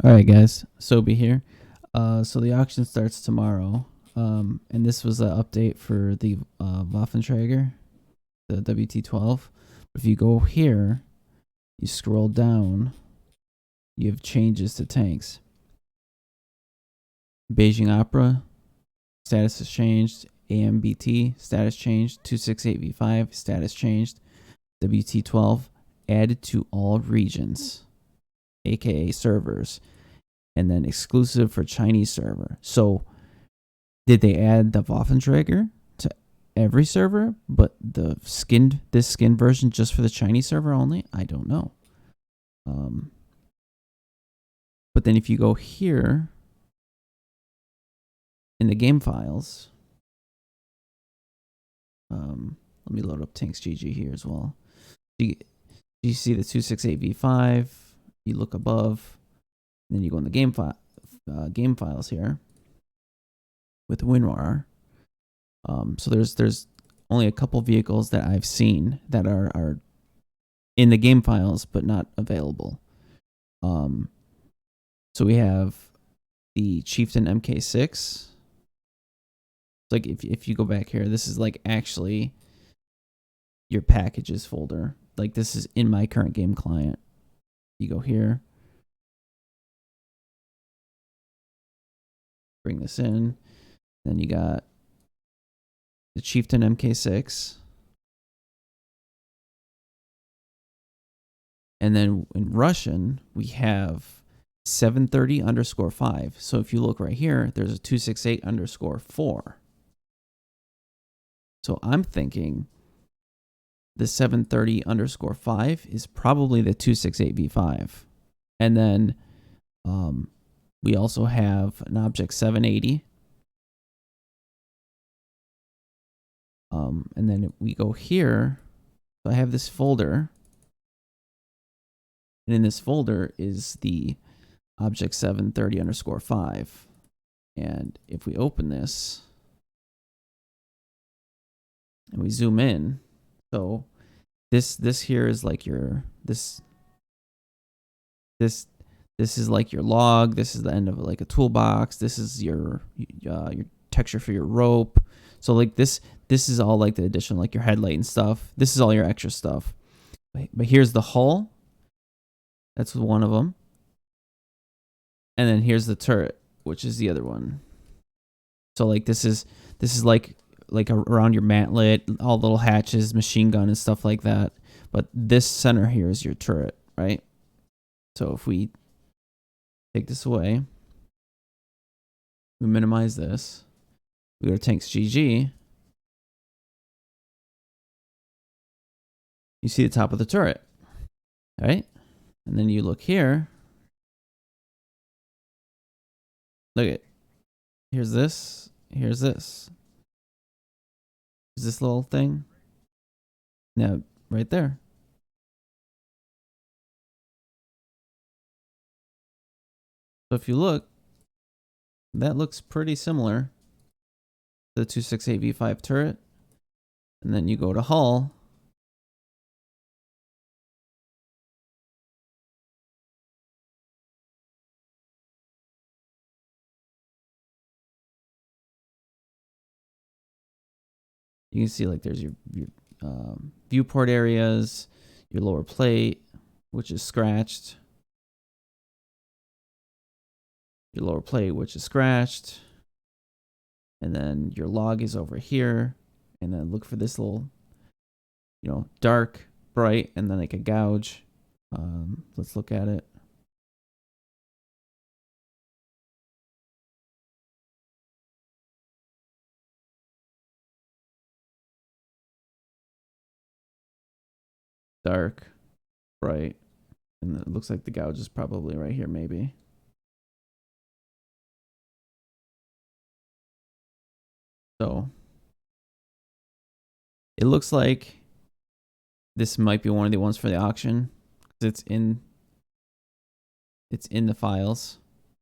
All right, guys. Sobe here. So the auction starts tomorrow. And this was an update for the waffentrager, the WT12. If you go here, you scroll down, you have changes to tanks. Beijing Opera, status has changed. AMBT, status changed. 268V5, status changed. WT12, added to all regions, aka servers. And then exclusive for Chinese server. So did they add the waffentrager to every server, but this skin version just for the Chinese server only? I don't know. But then if you go here in the game files, let me load up Tanks GG here as well. You see the 268V5. You look above, and then you go in the game files here with WinRAR. So there's only a couple vehicles that I've seen that are in the game files but not available. So we have the Chieftain MK6. Like if you go back here, this is like actually your packages folder. Like this is in my current game client. You go here, bring this in, then you got the Chieftain MK6. And then in Russian, we have 730_5. So if you look right here, there's a 268_4. So I'm thinking the 730_5 is probably the 268V5. And then we also have an object 780. And then we go here. So I have this folder. And in this folder is the object 730_5. And if we open this and we zoom in, so this here is like your this is like your log. This is the end of like a toolbox. This is your texture for your rope. So like this is all like the addition, like your headlight and stuff. This is all your extra stuff. But here's the hull. That's one of them. And then here's the turret, which is the other one. So like this is like around your mantlet, all little hatches, machine gun and stuff like that. But this center here is your turret, right? So if we take this away, we minimize this, we go to Tanks GG, you see the top of the turret, right? And then you look here, look at, here's this, here's this. Is this little thing? Now, right there. So if you look, that looks pretty similar to the 268V5 turret. And then you go to hull. You can see like there's your viewport areas, your lower plate, which is scratched. Your lower plate, which is scratched. And then your log is over here. And then look for this little, dark, bright, and then like a gouge. Let's look at it. Dark, bright, and it looks like the gouge is probably right here, maybe. So it looks like this might be one of the ones for the auction. It's in the files.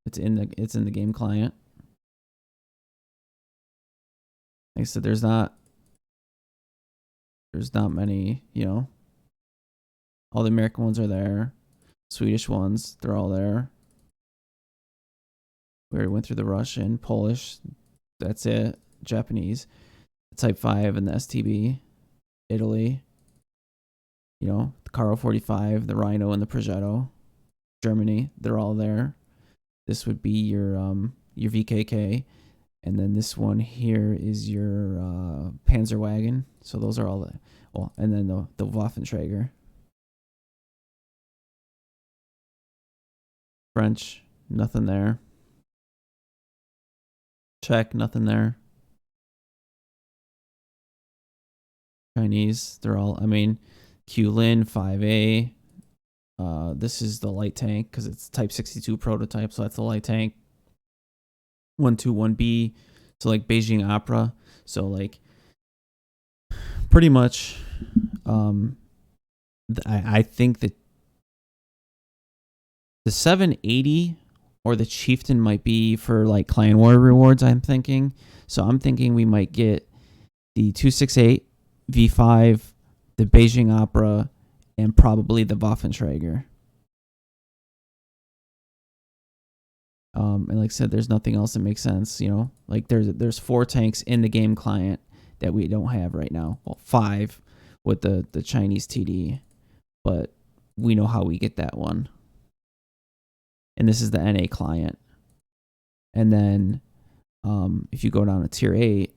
It's in the game client. Like I said, there's not many, all the American ones are there. Swedish ones, they're all there. We already went through the Russian, Polish. That's it. Japanese. Type 5 and the STB. Italy. You know, the Caro 45, the Rhino, and the Progetto. Germany. They're all there. This would be your VKK. And then this one here is your Panzerwagen. So those are all the, well, and then the waffentrager. French, nothing there. Czech, nothing there. Chinese, they're all, I mean, Q-Lin 5A. This is the light tank because it's Type 62 prototype, so that's the light tank. 121B, so like Beijing Opera. So like pretty much, I think that the 780 or the Chieftain might be for like Clan War rewards, I'm thinking. So I'm thinking we might get the 268 V5, the Beijing Opera, and probably the Waffentrager. And like I said, there's nothing else that makes sense, you know? Like there's 4 tanks in the game client that we don't have right now. Well, 5 with the Chinese TD, but we know how we get that one. And this is the NA client. And then if you go down to tier 8,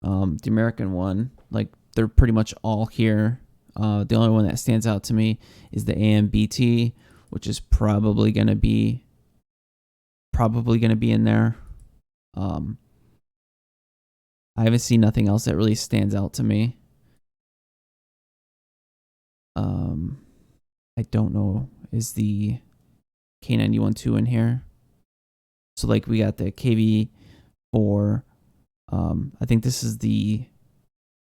the American one, like they're pretty much all here. The only one that stands out to me is the AMBT, which is probably gonna be in there. I haven't seen nothing else that really stands out to me. I don't know. Is the K91-2 in here? So like we got the KV4. I think this is the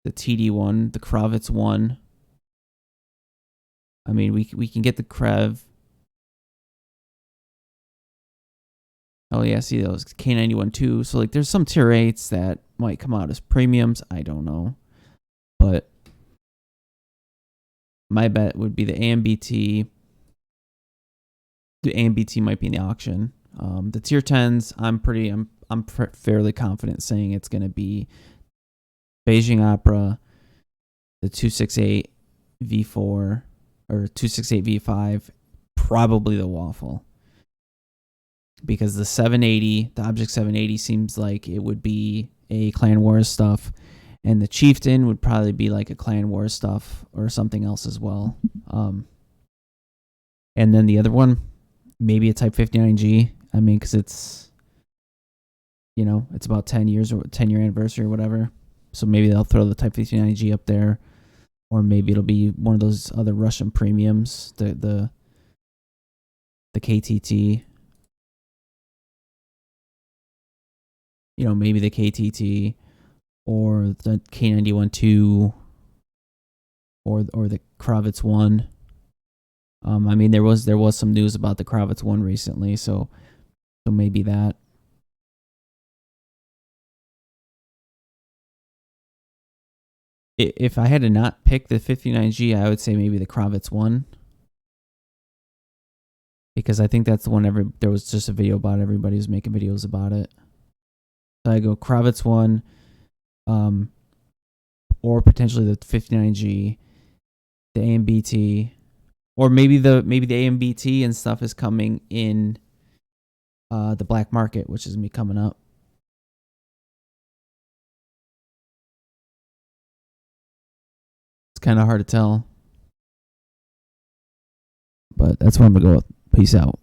TD1, the Kravitz 1. I mean, we can get the Krev. Oh yeah, see those K91-2. So like there's some tier 8s that might come out as premiums. I don't know. But my bet would be the AMBT. The AMBT might be in the auction. The tier 10s, I'm fairly confident saying it's going to be Beijing Opera, the 268 V4 or 268 V5, probably the Waffle. Because the 780, the Object 780 seems like it would be a Clan Wars stuff, and the Chieftain would probably be like a Clan Wars stuff or something else as well. And then the other one, maybe a Type 59G. I mean, because it's, you know, it's about 10 years or 10-year anniversary or whatever. So maybe they'll throw the Type 59G up there, or maybe it'll be one of those other Russian premiums, the KTT. You know, maybe the KTT or the K91-2 or the Kravitz 1. I mean, there was some news about the Kravitz 1 recently, so maybe that. If I had to not pick the 59G, I would say maybe the Kravitz 1. Because I think that's the one there was just a video about it. Everybody was making videos about it. So I go Kravitz 1, or potentially the 59G, the AMBT, or maybe the AMBT and stuff is coming in the black market, which is me coming up. It's kind of hard to tell, but that's what I'm gonna go with. Peace out.